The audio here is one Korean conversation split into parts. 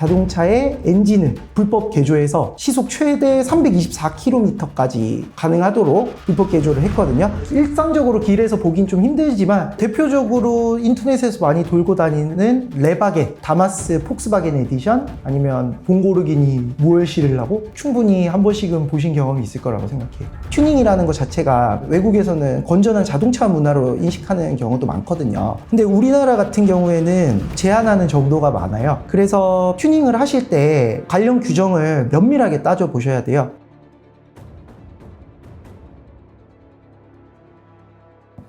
자동차의 엔진을 불법 개조해서 시속 최대 324km까지 가능하도록 불법 개조를 했거든요. 일상적으로 길에서 보긴 좀 힘들지만 대표적으로 인터넷에서 많이 돌고 다니는 레바겐, 다마스 폭스바겐 에디션 아니면 봉고르기니 무얼시를라고 충분히 한 번씩은 보신 경험이 있을 거라고 생각해요. 튜닝이라는 것 자체가 외국에서는 건전한 자동차 문화로 인식하는 경우도 많거든요. 근데 우리나라 같은 경우에는 제한하는 정도가 많아요. 그래서 튜닝을 하실 때 관련 규정을 면밀하게 따져보셔야 돼요.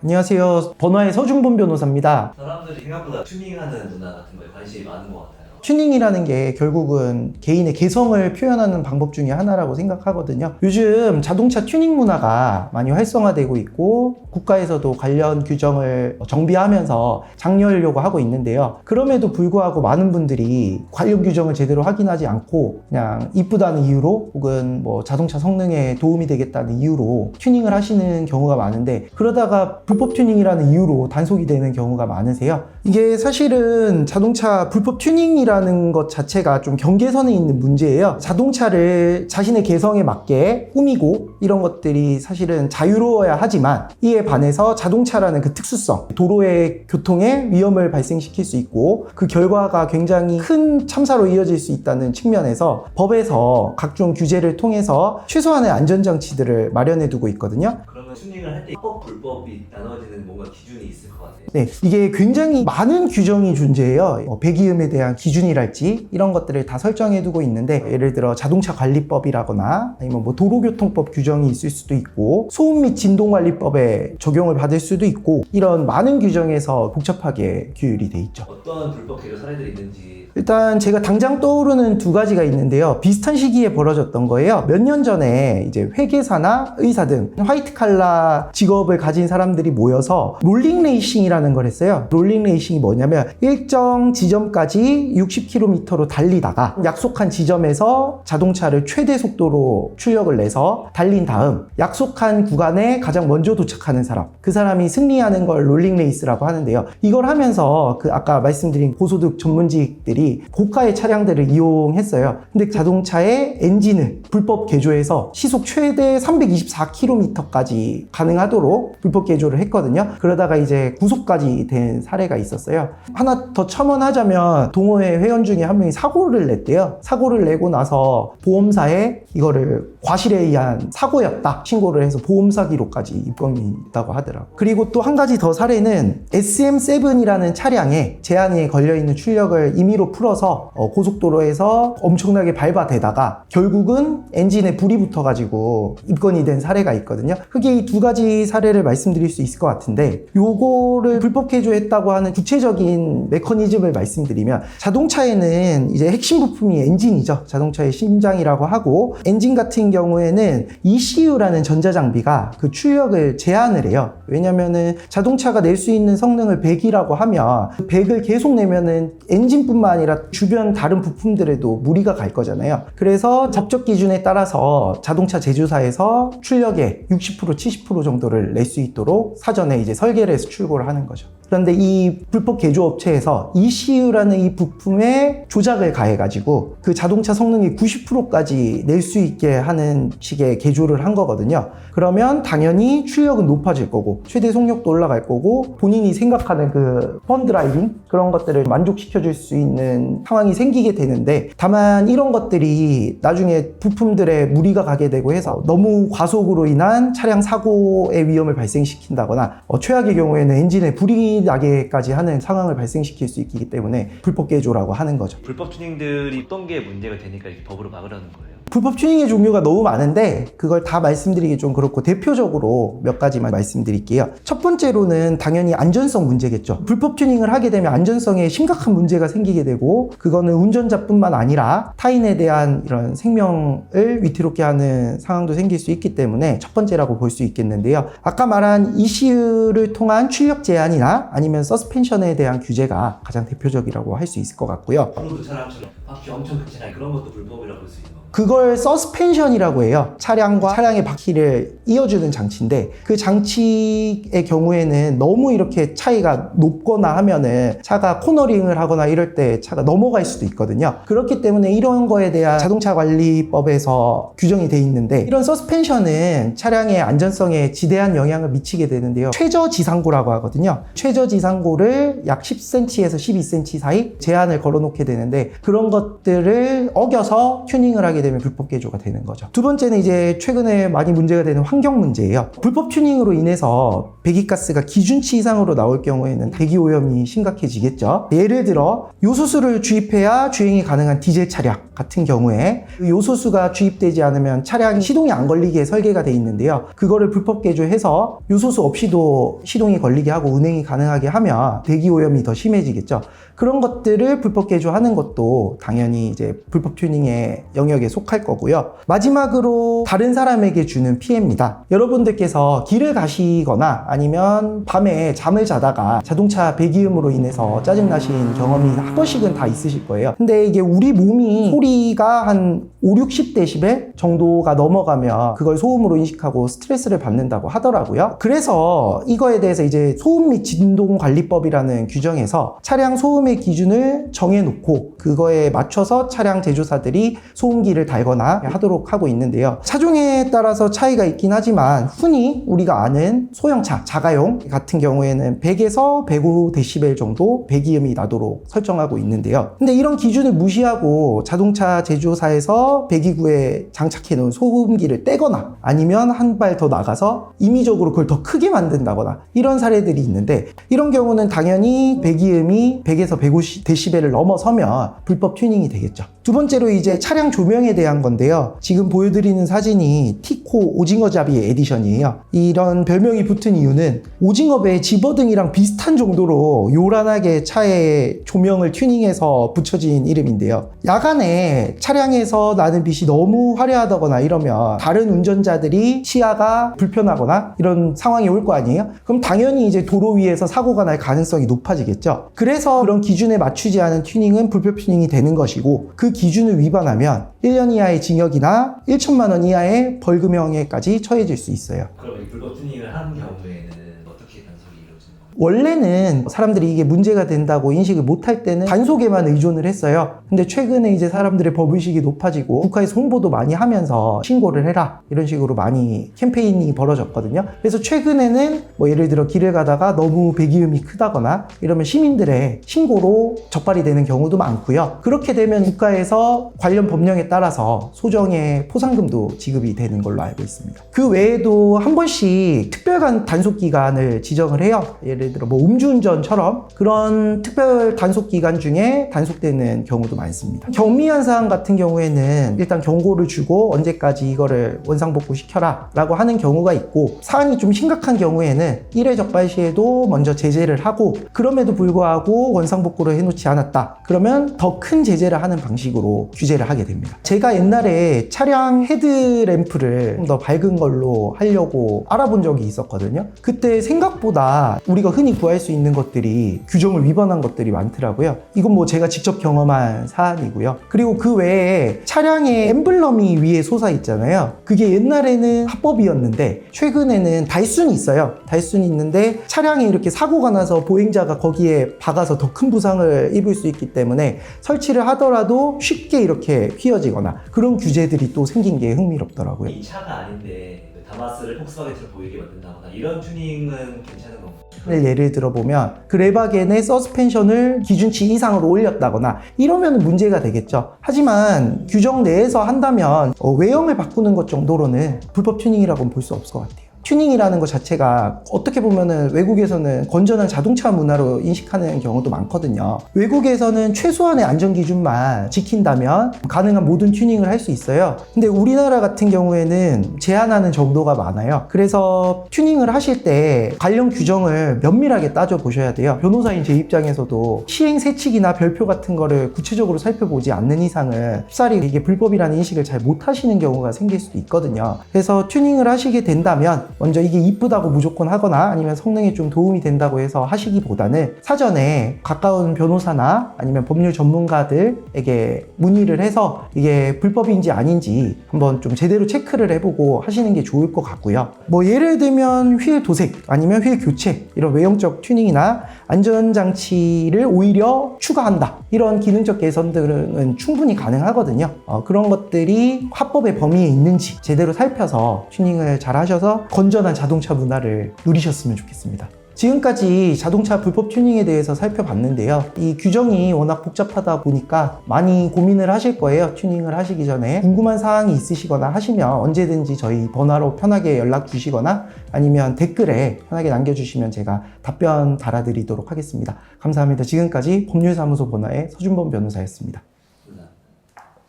안녕하세요. 번화의 서중본 변호사입니다. 사람들이 생각보다 튜닝하는 문화 같은 거에 관심이 많은 것 같아요. 튜닝이라는 게 결국은 개인의 개성을 표현하는 방법 중에 하나라고 생각하거든요. 요즘 자동차 튜닝 문화가 많이 활성화되고 있고 국가에서도 관련 규정을 정비하면서 장려하려고 하고 있는데요. 그럼에도 불구하고 많은 분들이 관련 규정을 제대로 확인하지 않고 그냥 이쁘다는 이유로 혹은 뭐 자동차 성능에 도움이 되겠다는 이유로 튜닝을 하시는 경우가 많은데 그러다가 불법 튜닝이라는 이유로 단속이 되는 경우가 많으세요. 이게 사실은 자동차 불법 튜닝이라는 것 자체가 좀 경계선에 있는 문제예요. 자동차를 자신의 개성에 맞게 꾸미고 이런 것들이 사실은 자유로워야 하지만 이에 반해서 자동차라는 그 특수성, 도로의 교통에 위험을 발생시킬 수 있고 그 결과가 굉장히 큰 참사로 이어질 수 있다는 측면에서 법에서 각종 규제를 통해서 최소한의 안전장치들을 마련해 두고 있거든요. 그러면 튜닝을 할 때 합법, 불법이 나눠지는 뭔가 기준이 있을 것 같아요. 네, 이게 굉장히 많은 규정이 존재해요. 배기음에 대한 기준이랄지 이런 것들을 다 설정해 두고 있는데 예를 들어 자동차 관리법이라거나 아니면 뭐 도로교통법 규정이 있을 수도 있고 소음 및 진동관리법에 적용을 받을 수도 있고 이런 많은 규정에서 복잡하게 규율이 돼 있죠. 어떤 불법 개조 사례들이 있는지. 일단 제가 당장 떠오르는 두 가지가 있는데요. 비슷한 시기에 벌어졌던 거예요. 몇 년 전에 이제 회계사나 의사 등 화이트 칼라 직업을 가진 사람들이 모여서 롤링 레이싱이라는 걸 했어요. 롤링 레이싱이 뭐냐면 일정 지점까지 60km로 달리다가 약속한 지점에서 자동차를 최대 속도로 출력을 내서 달린 다음 약속한 구간에 가장 먼저 도착하는 사람, 그 사람이 승리하는 걸 롤링 레이스라고 하는데요. 이걸 하면서 그 아까 말씀드린 고소득 전문직들이 고가의 차량들을 이용했어요. 근데 자동차의 엔진을 불법 개조해서 시속 최대 324km까지 가능하도록 불법 개조를 했거든요. 그러다가 이제 구속까지 된 사례가 있었어요. 하나 더 첨언하자면 동호회 회원 중에 한 명이 사고를 냈대요. 사고를 내고 나서 보험사에 이거를 과실에 의한 사고였다 신고를 해서 보험사 기록까지 입건이 있다고 하더라고요. 그리고 또 한 가지 더 사례는 SM7이라는 차량에 제한이 걸려있는 출력을 임의로 풀어서 고속도로에서 엄청나게 밟아대다가 결국은 엔진에 불이 붙어가지고 입건이 된 사례가 있거든요. 크게 이 두 가지 사례를 말씀드릴 수 있을 것 같은데 요거를 불법 개조했다고 하는 구체적인 메커니즘을 말씀드리면 자동차에는 이제 핵심 부품이 엔진이죠. 자동차의 심장이라고 하고 엔진 같은 경우에는 ECU라는 전자장비가 그 출력을 제한을 해요. 왜냐면은 자동차가 낼 수 있는 성능을 100이라고 하면 100을 계속 내면은 엔진뿐만 아니라 주변 다른 부품들에도 무리가 갈 거잖아요. 그래서 적적 기준에 따라서 자동차 제조사에서 출력의 60% 70% 정도를 낼 수 있도록 사전에 이제 설계를 해서 출고를 하는 거죠. 그런데 이 불법 개조 업체에서 ECU라는 이 부품에 조작을 가해가지고 그 자동차 성능이 90%까지 낼 수 있게 하는 식의 개조를 한 거거든요. 그러면 당연히 출력은 높아질 거고 최대 속력도 올라갈 거고 본인이 생각하는 그 펀 드라이빙 그런 것들을 만족시켜 줄 수 있는 상황이 생기게 되는데 다만 이런 것들이 나중에 부품들에 무리가 가게 되고 해서 너무 과속으로 인한 차량 사고의 위험을 발생시킨다거나 최악의 경우에는 엔진에 불이 나게까지 하는 상황을 발생시킬 수 있기 때문에 불법 개조라고 하는 거죠. 불법 튜닝들이 어떤 게 문제가 되니까 이렇게 법으로 막으라는 거예요? 불법 튜닝의 종류가 너무 많은데 그걸 다 말씀드리기 좀 그렇고 대표적으로 몇 가지만 말씀드릴게요. 첫 번째로는 당연히 안전성 문제겠죠. 불법 튜닝을 하게 되면 안전성에 심각한 문제가 생기게 되고 그거는 운전자뿐만 아니라 타인에 대한 이런 생명을 위태롭게 하는 상황도 생길 수 있기 때문에 첫 번째라고 볼 수 있겠는데요. 아까 말한 ECU를 통한 출력 제한이나 아니면 서스펜션에 대한 규제가 가장 대표적이라고 할 수 있을 것 같고요. 프로도 차량처럼 바퀴 엄청 큰 차량 그런 것도 불법이라고 볼 수 있는 건가요? 그걸 서스펜션이라고 해요. 차량과 차량의 바퀴를 이어주는 장치인데 그 장치의 경우에는 너무 이렇게 차이가 높거나 하면은 차가 코너링을 하거나 이럴 때 차가 넘어갈 수도 있거든요. 그렇기 때문에 이런 거에 대한 자동차 관리법에서 규정이 돼 있는데 이런 서스펜션은 차량의 안전성에 지대한 영향을 미치게 되는데요. 최저 지상고라고 하거든요. 최저 지상고를 약 10cm에서 12cm 사이 제한을 걸어놓게 되는데 그런 것들을 어겨서 튜닝을 하게 되면 불법 개조가 되는 거죠. 두 번째는 이제 최근에 많이 문제가 되는 환경 문제예요. 불법 튜닝으로 인해서 배기가스가 기준치 이상으로 나올 경우에는 대기 오염이 심각해지겠죠. 예를 들어 요소수를 주입해야 주행이 가능한 디젤 차량 같은 경우에 요소수가 주입되지 않으면 차량이 시동이 안 걸리게 설계가 돼 있는데요. 그거를 불법 개조해서 요소수 없이도 시동이 걸리게 하고 운행이 가능하게 하면 대기 오염이 더 심해지겠죠. 그런 것들을 불법 개조하는 것도 당연히 이제 불법 튜닝의 영역에 속할 거고요. 마지막으로 다른 사람에게 주는 피해입니다. 여러분들께서 길을 가시거나 아니면 밤에 잠을 자다가 자동차 배기음으로 인해서 짜증나신 경험이 한 번씩은 다 있으실 거예요. 근데 이게 우리 몸이 소리가 한 5, 60dB 정도가 넘어가면 그걸 소음으로 인식하고 스트레스를 받는다고 하더라고요. 그래서 이거에 대해서 이제 소음 및 진동관리법이라는 규정에서 차량 소음의 기준을 정해놓고 그거에 맞춰서 차량 제조사들이 소음기를 달거나 하도록 하고 있는데요. 차종에 따라서 차이가 있긴 하지만 흔히 우리가 아는 소형차, 자가용 같은 경우에는 100에서 105dB 정도 배기음이 나도록 설정하고 있는데요. 근데 이런 기준을 무시하고 자동차 제조사에서 배기구에 장착해 놓은 소음기를 떼거나 아니면 한 발 더 나가서 임의적으로 그걸 더 크게 만든다거나 이런 사례들이 있는데 이런 경우는 당연히 배기음이 100에서 150dB를 넘어서면 불법 튜닝이 되겠죠. 두 번째로 이제 차량 조명에 대한 건데요. 지금 보여드리는 사진이 티코 오징어잡이 에디션이에요. 이런 별명이 붙은 이유는 오징어배 집어등이랑 비슷한 정도로 요란하게 차에 조명을 튜닝해서 붙여진 이름인데요. 야간에 차량에서 나는 빛이 너무 화려하다거나 이러면 다른 운전자들이 시야가 불편하거나 이런 상황이 올 거 아니에요? 그럼 당연히 이제 도로 위에서 사고가 날 가능성이 높아지겠죠. 그래서 그런 기준에 맞추지 않은 튜닝은 불법 튜닝이 되는 것이고 그 기준을 위반하면 1년 이하의 징역이나 1천만 원 이하의 벌금형에까지 처해질 수 있어요. 그럼 이 불법 튜닝을 하는 경우에는 어떻게 단속이 이루어지는 건가요? 원래는 사람들이 이게 문제가 된다고 인식을 못할 때는 단속에만 의존을 했어요. 근데 최근에 이제 사람들의 법의식이 높아지고 국가에서 홍보도 많이 하면서 신고를 해라 이런 식으로 많이 캠페인이 벌어졌거든요. 그래서 최근에는 뭐 예를 들어 길을 가다가 너무 배기음이 크다거나 이러면 시민들의 신고로 적발이 되는 경우도 많고요. 그렇게 되면 국가에서 관련 법령에 따라서 소정의 포상금도 지급이 되는 걸로 알고 있습니다. 그 외에도 한 번씩 특별한 단속 기간을 지정을 해요. 예를 들어 뭐 음주운전처럼 그런 특별 단속 기간 중에 단속되는 경우도 많습니다. 경미한 사항 같은 경우에는 일단 경고를 주고 언제까지 이거를 원상복구 시켜라 라고 하는 경우가 있고 사안이 좀 심각한 경우에는 1회 적발 시에도 먼저 제재를 하고 그럼에도 불구하고 원상복구를 해놓지 않았다 그러면 더 큰 제재를 하는 방식으로 규제를 하게 됩니다. 제가 옛날에 차량 헤드램프를 좀 더 밝은 걸로 하려고 알아본 적이 있었거든요. 그때 생각보다 우리가 흔히 구할 수 있는 것들이 규정을 위반한 것들이 많더라고요. 이건 뭐 제가 직접 경험한 사안이고요. 그리고 그 외에 차량의 엠블럼이 위에 솟아 있잖아요. 그게 옛날에는 합법이었는데 최근에는 달순이 있어요. 달순이 있는데 차량에 이렇게 사고가 나서 보행자가 거기에 박아서 더 큰 부상을 입을 수 있기 때문에 설치를 하더라도 쉽게 이렇게 휘어지거나 그런 규제들이 또 생긴 게 흥미롭더라고요. 이 차가 아닌데 다마스를 폭스바겐처럼 보이게 만든다거나 이런 튜닝은 괜찮은 건가요? 예를 들어보면 그레바겐의 서스펜션을 기준치 이상으로 올렸다거나 이러면 문제가 되겠죠. 하지만 규정 내에서 한다면 외형을 바꾸는 것 정도로는 불법 튜닝이라고는 볼 수 없을 것 같아요. 튜닝이라는 것 자체가 어떻게 보면은 외국에서는 건전한 자동차 문화로 인식하는 경우도 많거든요. 외국에서는 최소한의 안전 기준만 지킨다면 가능한 모든 튜닝을 할 수 있어요. 근데 우리나라 같은 경우에는 제한하는 정도가 많아요. 그래서 튜닝을 하실 때 관련 규정을 면밀하게 따져보셔야 돼요. 변호사인 제 입장에서도 시행 세칙이나 별표 같은 거를 구체적으로 살펴보지 않는 이상은 쉽사리 이게 불법이라는 인식을 잘 못하시는 경우가 생길 수도 있거든요. 그래서 튜닝을 하시게 된다면 먼저 이게 이쁘다고 무조건 하거나 아니면 성능에 좀 도움이 된다고 해서 하시기보다는 사전에 가까운 변호사나 아니면 법률 전문가들에게 문의를 해서 이게 불법인지 아닌지 한번 좀 제대로 체크를 해보고 하시는 게 좋을 것 같고요. 뭐 예를 들면 휠 도색 아니면 휠 교체 이런 외형적 튜닝이나 안전장치를 오히려 추가한다 이런 기능적 개선들은 충분히 가능하거든요. 그런 것들이 합법의 범위에 있는지 제대로 살펴서 튜닝을 잘 하셔서 건전한 자동차 문화를 누리셨으면 좋겠습니다. 지금까지 자동차 불법 튜닝에 대해서 살펴봤는데요. 이 규정이 워낙 복잡하다 보니까 많이 고민을 하실 거예요. 튜닝을 하시기 전에. 궁금한 사항이 있으시거나 하시면 언제든지 저희 번호로 편하게 연락 주시거나 아니면 댓글에 편하게 남겨주시면 제가 답변 달아드리도록 하겠습니다. 감사합니다. 지금까지 법률사무소 번호의 서준범 변호사였습니다.